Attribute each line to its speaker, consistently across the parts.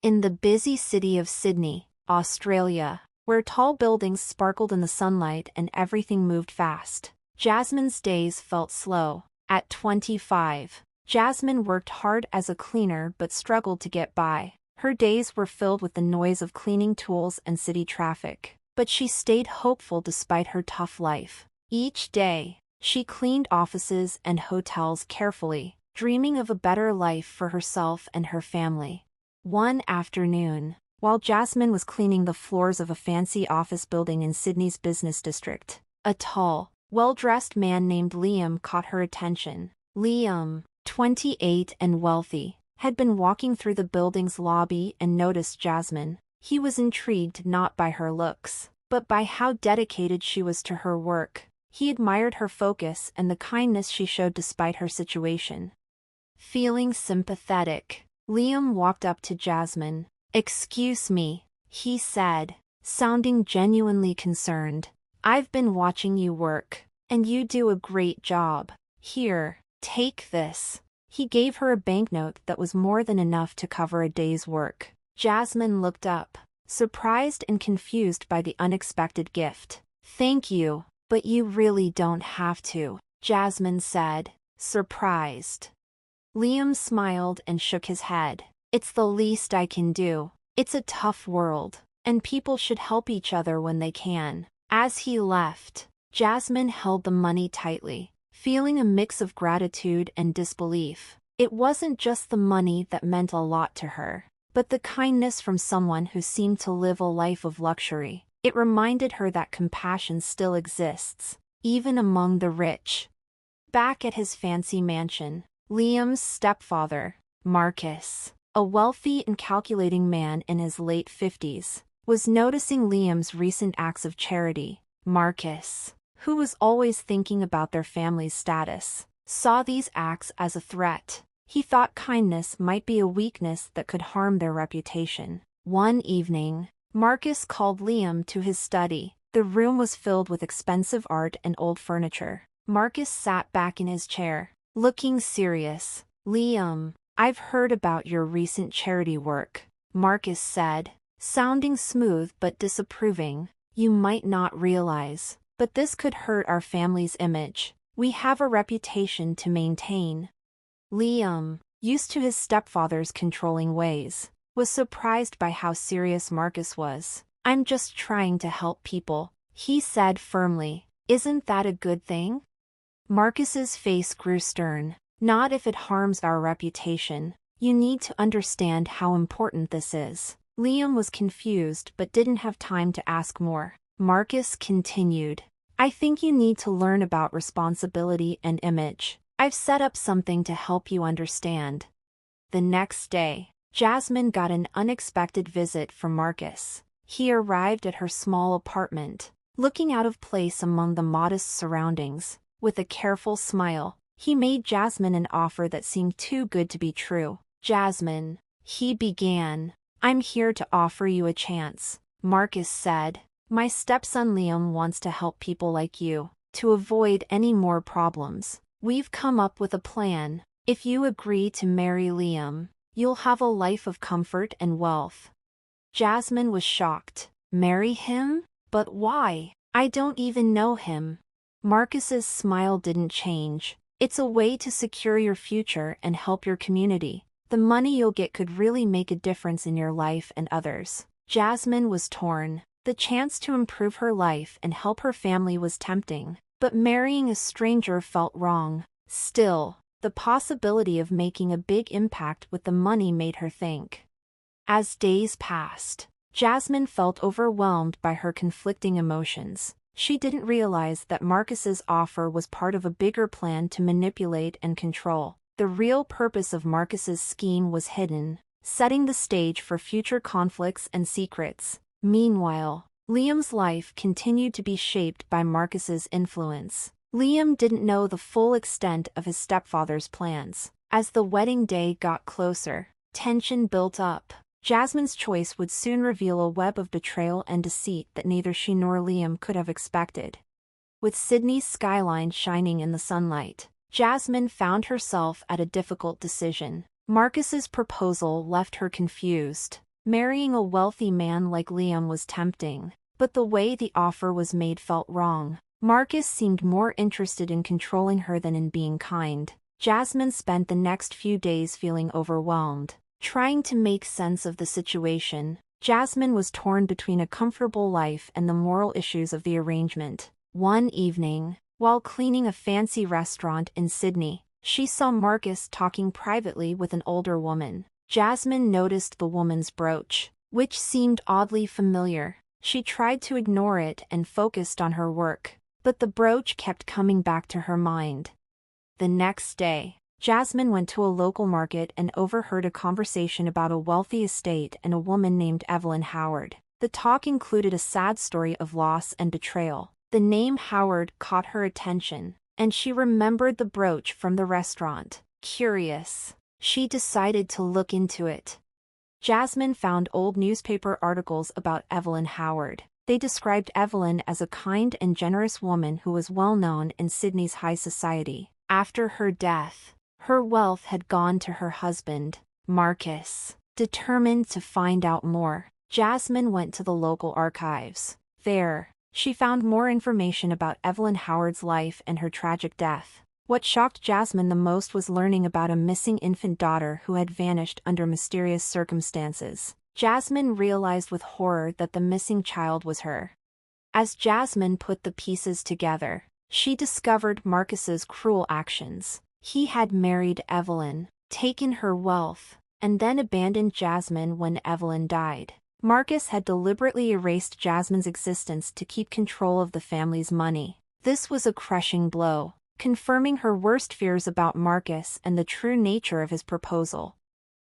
Speaker 1: In the busy city of Sydney, Australia, where tall buildings sparkled in the sunlight and everything moved fast, Jasmine's days felt slow. At 25, Jasmine worked hard as a cleaner but struggled to get by. Her days were filled with the noise of cleaning tools and city traffic, but she stayed hopeful despite her tough life. Each day, she cleaned offices and hotels carefully, dreaming of a better life for herself and her family. One afternoon, while Jasmine was cleaning the floors of a fancy office building in Sydney's business district, a tall, well-dressed man named Liam caught her attention. Liam, 28 and wealthy, had been walking through the building's lobby and noticed Jasmine. He was intrigued not by her looks, but by how dedicated she was to her work. He admired her focus and the kindness she showed despite her situation. Feeling sympathetic, Liam walked up to Jasmine. "Excuse me," he said, sounding genuinely concerned. "I've been watching you work, and you do a great job. Here, take this." He gave her a banknote that was more than enough to cover a day's work. Jasmine looked up, surprised and confused by the unexpected gift. "Thank you, but you really don't have to," Jasmine said, surprised. Liam smiled and shook his head. "It's the least I can do. It's a tough world, and people should help each other when they can." As he left, Jasmine held the money tightly, feeling a mix of gratitude and disbelief. It wasn't just the money that meant a lot to her, but the kindness from someone who seemed to live a life of luxury. It reminded her that compassion still exists, even among the rich. Back at his fancy mansion, Liam's stepfather, Marcus, a wealthy and calculating man in his late 50s, was noticing Liam's recent acts of charity. Marcus, who was always thinking about their family's status, saw these acts as a threat. He thought kindness might be a weakness that could harm their reputation. One evening, Marcus called Liam to his study. The room was filled with expensive art and old furniture. Marcus sat back in his chair, looking serious. "Liam, I've heard about your recent charity work," Marcus said, sounding smooth but disapproving. "You might not realize, but this could hurt our family's image. We have a reputation to maintain." Liam, used to his stepfather's controlling ways, was surprised by how serious Marcus was. "I'm just trying to help people," he said firmly. "Isn't that a good thing?" Marcus's face grew stern. "Not if it harms our reputation. You need to understand how important this is." Liam was confused but didn't have time to ask more. Marcus continued. "I think you need to learn about responsibility and image. I've set up something to help you understand." The next day, Jasmine got an unexpected visit from Marcus. He arrived at her small apartment, looking out of place among the modest surroundings. With a careful smile, he made Jasmine an offer that seemed too good to be true. "Jasmine," he began, "I'm here to offer you a chance," Marcus said. "My stepson Liam wants to help people like you, to avoid any more problems. We've come up with a plan. If you agree to marry Liam, you'll have a life of comfort and wealth." Jasmine was shocked. "Marry him? But why? I don't even know him." Marcus's smile didn't change. "It's a way to secure your future and help your community. The money you'll get could really make a difference in your life and others." Jasmine was torn. The chance to improve her life and help her family was tempting, but marrying a stranger felt wrong. Still, the possibility of making a big impact with the money made her think. As days passed, Jasmine felt overwhelmed by her conflicting emotions. She didn't realize that Marcus's offer was part of a bigger plan to manipulate and control. The real purpose of Marcus's scheme was hidden, setting the stage for future conflicts and secrets. Meanwhile, Liam's life continued to be shaped by Marcus's influence. Liam didn't know the full extent of his stepfather's plans. As the wedding day got closer, tension built up. Jasmine's choice would soon reveal a web of betrayal and deceit that neither she nor Liam could have expected. With Sydney's skyline shining in the sunlight, Jasmine found herself at a difficult decision. Marcus's proposal left her confused. Marrying a wealthy man like Liam was tempting, but the way the offer was made felt wrong. Marcus seemed more interested in controlling her than in being kind. Jasmine spent the next few days feeling overwhelmed. Trying to make sense of the situation, Jasmine was torn between a comfortable life and the moral issues of the arrangement. One evening, while cleaning a fancy restaurant in Sydney, she saw Marcus talking privately with an older woman. Jasmine noticed the woman's brooch, which seemed oddly familiar. She tried to ignore it and focused on her work, but the brooch kept coming back to her mind. The next day, Jasmine went to a local market and overheard a conversation about a wealthy estate and a woman named Evelyn Howard. The talk included a sad story of loss and betrayal. The name Howard caught her attention, and she remembered the brooch from the restaurant. Curious, she decided to look into it. Jasmine found old newspaper articles about Evelyn Howard. They described Evelyn as a kind and generous woman who was well known in Sydney's high society. After her death, her wealth had gone to her husband, Marcus. Determined to find out more, Jasmine went to the local archives. There, she found more information about Evelyn Howard's life and her tragic death. What shocked Jasmine the most was learning about a missing infant daughter who had vanished under mysterious circumstances. Jasmine realized with horror that the missing child was her. As Jasmine put the pieces together, she discovered Marcus's cruel actions. He had married Evelyn, taken her wealth, and then abandoned Jasmine when Evelyn died. Marcus had deliberately erased Jasmine's existence to keep control of the family's money. This was a crushing blow, confirming her worst fears about Marcus and the true nature of his proposal.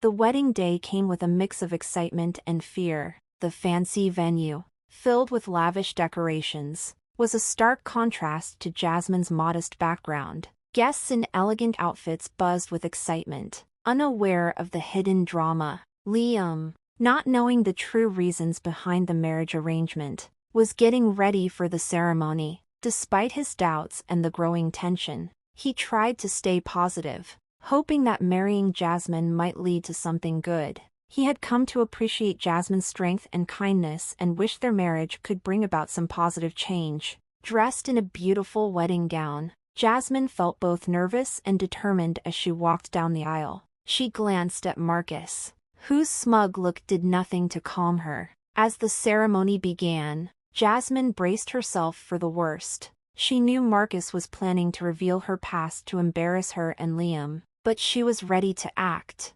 Speaker 1: The wedding day came with a mix of excitement and fear. The fancy venue, filled with lavish decorations, was a stark contrast to Jasmine's modest background. Guests in elegant outfits buzzed with excitement, unaware of the hidden drama. Liam, not knowing the true reasons behind the marriage arrangement, was getting ready for the ceremony. Despite his doubts and the growing tension, he tried to stay positive, hoping that marrying Jasmine might lead to something good. He had come to appreciate Jasmine's strength and kindness and wished their marriage could bring about some positive change. Dressed in a beautiful wedding gown, Jasmine felt both nervous and determined as she walked down the aisle. She glanced at Marcus, whose smug look did nothing to calm her. As the ceremony began, Jasmine braced herself for the worst. She knew Marcus was planning to reveal her past to embarrass her and Liam, but she was ready to act.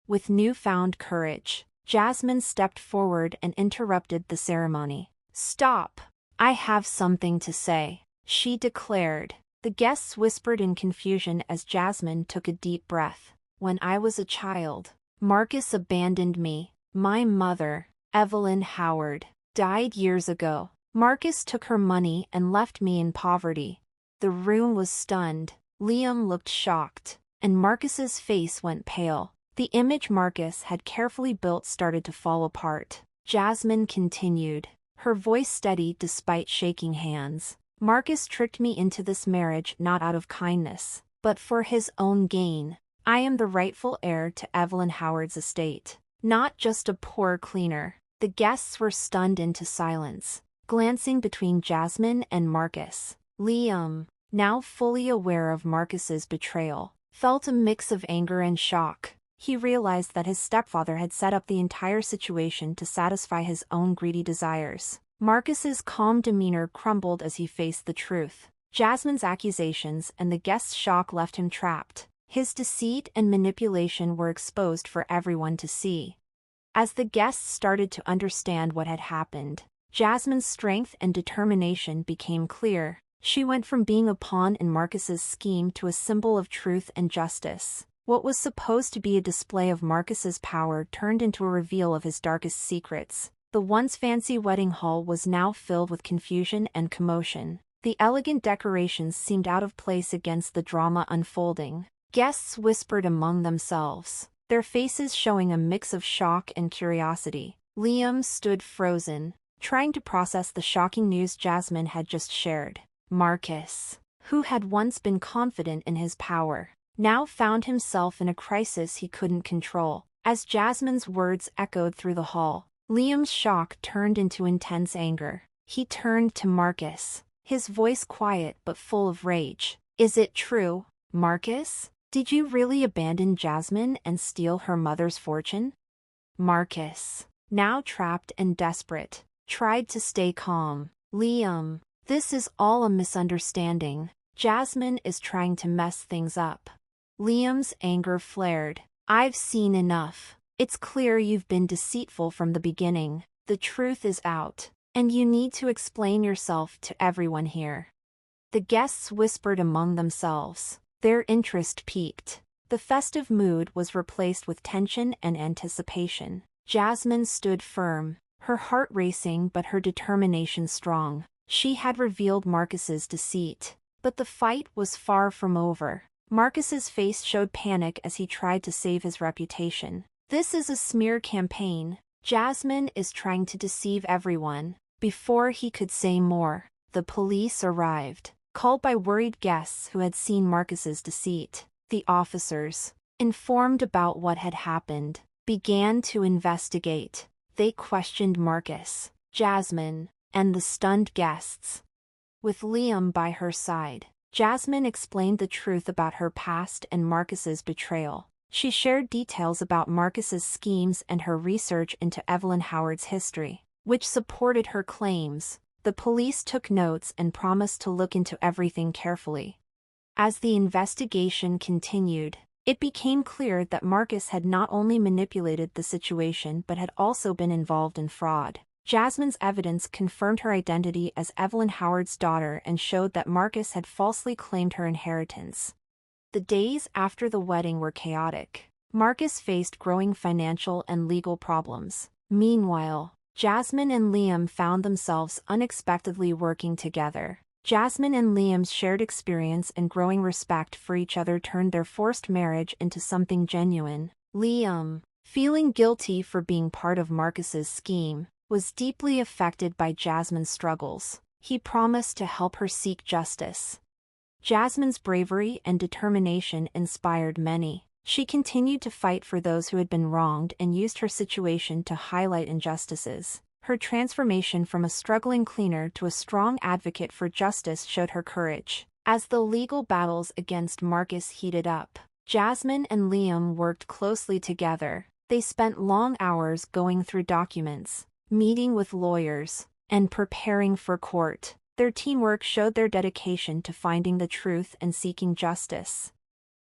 Speaker 1: With newfound courage, Jasmine stepped forward and interrupted the ceremony. "Stop! I have something to say," she declared. The guests whispered in confusion as Jasmine took a deep breath. "When I was a child, Marcus abandoned me. My mother, Evelyn Howard, died years ago. Marcus took her money and left me in poverty." The room was stunned. Liam looked shocked, and Marcus's face went pale. The image Marcus had carefully built started to fall apart. Jasmine continued, her voice steady despite shaking hands. "Marcus tricked me into this marriage not out of kindness, but for his own gain. I am the rightful heir to Evelyn Howard's estate, not just a poor cleaner." The guests were stunned into silence, glancing between Jasmine and Marcus. Liam, now fully aware of Marcus's betrayal, felt a mix of anger and shock. He realized that his stepfather had set up the entire situation to satisfy his own greedy desires. Marcus's calm demeanor crumbled as he faced the truth. Jasmine's accusations and the guests' shock left him trapped. His deceit and manipulation were exposed for everyone to see. As the guests started to understand what had happened, Jasmine's strength and determination became clear. She went from being a pawn in Marcus's scheme to a symbol of truth and justice. What was supposed to be a display of Marcus's power turned into a reveal of his darkest secrets. The once fancy wedding hall was now filled with confusion and commotion. The elegant decorations seemed out of place against the drama unfolding. Guests whispered among themselves, their faces showing a mix of shock and curiosity. Liam stood frozen, trying to process the shocking news Jasmine had just shared. Marcus, who had once been confident in his power, now found himself in a crisis he couldn't control. As Jasmine's words echoed through the hall, Liam's shock turned into intense anger. He turned to Marcus, his voice quiet but full of rage. "Is it true, Marcus? Did you really abandon Jasmine and steal her mother's fortune?" Marcus, now trapped and desperate, tried to stay calm. "Liam, this is all a misunderstanding. Jasmine is trying to mess things up." Liam's anger flared. "I've seen enough. It's clear you've been deceitful from the beginning. The truth is out, and you need to explain yourself to everyone here." The guests whispered among themselves. Their interest peaked. The festive mood was replaced with tension and anticipation. Jasmine stood firm, her heart racing but her determination strong. She had revealed Marcus's deceit. But the fight was far from over. Marcus's face showed panic as he tried to save his reputation. "This is a smear campaign. Jasmine is trying to deceive everyone." Before he could say more, the police arrived, called by worried guests who had seen Marcus's deceit. The officers, informed about what had happened, began to investigate. They questioned Marcus, Jasmine, and the stunned guests. With Liam by her side, Jasmine explained the truth about her past and Marcus's betrayal. She shared details about Marcus's schemes and her research into Evelyn Howard's history, which supported her claims. The police took notes and promised to look into everything carefully. As the investigation continued, it became clear that Marcus had not only manipulated the situation but had also been involved in fraud. Jasmine's evidence confirmed her identity as Evelyn Howard's daughter and showed that Marcus had falsely claimed her inheritance. The days after the wedding were chaotic. Marcus faced growing financial and legal problems. Meanwhile, Jasmine and Liam found themselves unexpectedly working together. Jasmine and Liam's shared experience and growing respect for each other turned their forced marriage into something genuine. Liam, feeling guilty for being part of Marcus's scheme, was deeply affected by Jasmine's struggles. He promised to help her seek justice. Jasmine's bravery and determination inspired many. She continued to fight for those who had been wronged and used her situation to highlight injustices. Her transformation from a struggling cleaner to a strong advocate for justice showed her courage. As the legal battles against Marcus heated up, Jasmine and Liam worked closely together. They spent long hours going through documents, meeting with lawyers, and preparing for court. Their teamwork showed their dedication to finding the truth and seeking justice.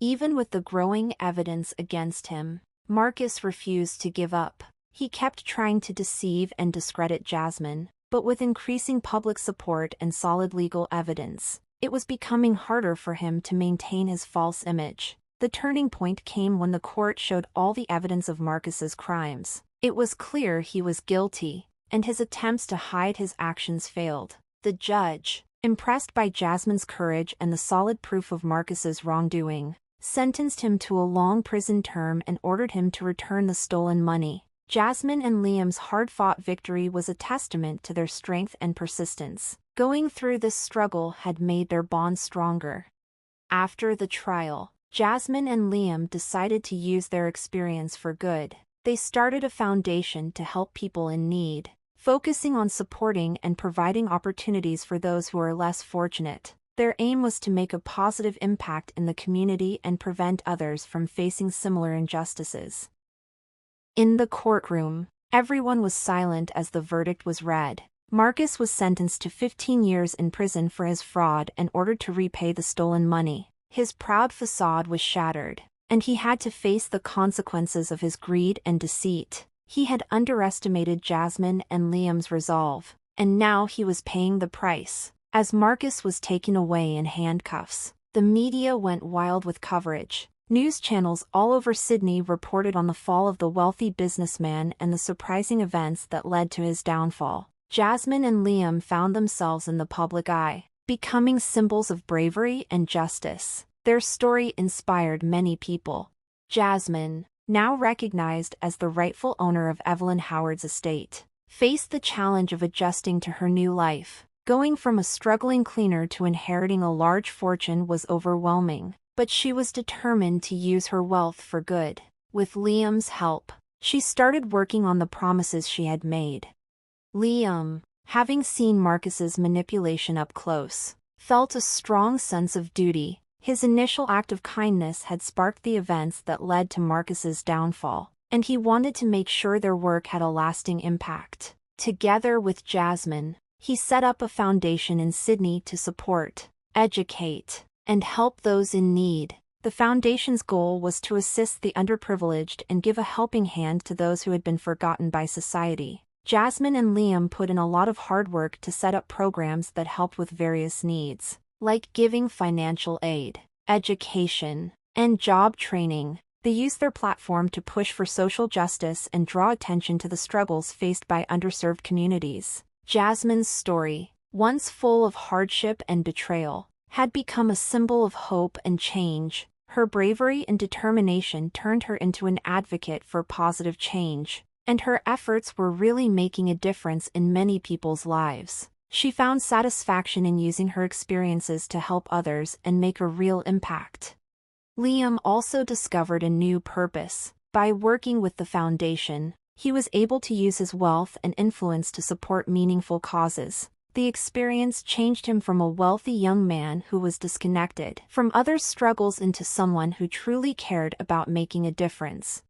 Speaker 1: Even with the growing evidence against him, Marcus refused to give up. He kept trying to deceive and discredit Jasmine, but with increasing public support and solid legal evidence, it was becoming harder for him to maintain his false image. The turning point came when the court showed all the evidence of Marcus's crimes. It was clear he was guilty, and his attempts to hide his actions failed. The judge, impressed by Jasmine's courage and the solid proof of Marcus's wrongdoing, sentenced him to a long prison term and ordered him to return the stolen money. Jasmine and Liam's hard-fought victory was a testament to their strength and persistence. Going through this struggle had made their bond stronger. After the trial, Jasmine and Liam decided to use their experience for good. They started a foundation to help people in need, focusing on supporting and providing opportunities for those who are less fortunate. Their aim was to make a positive impact in the community and prevent others from facing similar injustices. In the courtroom, everyone was silent as the verdict was read. Marcus was sentenced to 15 years in prison for his fraud and ordered to repay the stolen money. His proud facade was shattered, and he had to face the consequences of his greed and deceit. He had underestimated Jasmine and Liam's resolve, and now he was paying the price. As Marcus was taken away in handcuffs, the media went wild with coverage. News channels all over Sydney reported on the fall of the wealthy businessman and the surprising events that led to his downfall. Jasmine and Liam found themselves in the public eye, becoming symbols of bravery and justice. Their story inspired many people. Jasmine, now recognized as the rightful owner of Evelyn Howard's estate, faced the challenge of adjusting to her new life. Going from a struggling cleaner to inheriting a large fortune was overwhelming, but she was determined to use her wealth for good. With Liam's help, she started working on the promises she had made. Liam, having seen Marcus's manipulation up close, felt a strong sense of duty. His initial act of kindness had sparked the events that led to Marcus's downfall, and he wanted to make sure their work had a lasting impact. Together with Jasmine, he set up a foundation in Sydney to support, educate, and help those in need. The foundation's goal was to assist the underprivileged and give a helping hand to those who had been forgotten by society. Jasmine and Liam put in a lot of hard work to set up programs that helped with various needs, like giving financial aid, education, and job training. They used their platform to push for social justice and draw attention to the struggles faced by underserved communities. Jasmine's story, once full of hardship and betrayal, had become a symbol of hope and change. Her bravery and determination turned her into an advocate for positive change, and her efforts were really making a difference in many people's lives. She found satisfaction in using her experiences to help others and make a real impact. Liam also discovered a new purpose. By working with the foundation, he was able to use his wealth and influence to support meaningful causes. The experience changed him from a wealthy young man who was disconnected from others' struggles into someone who truly cared about making a difference.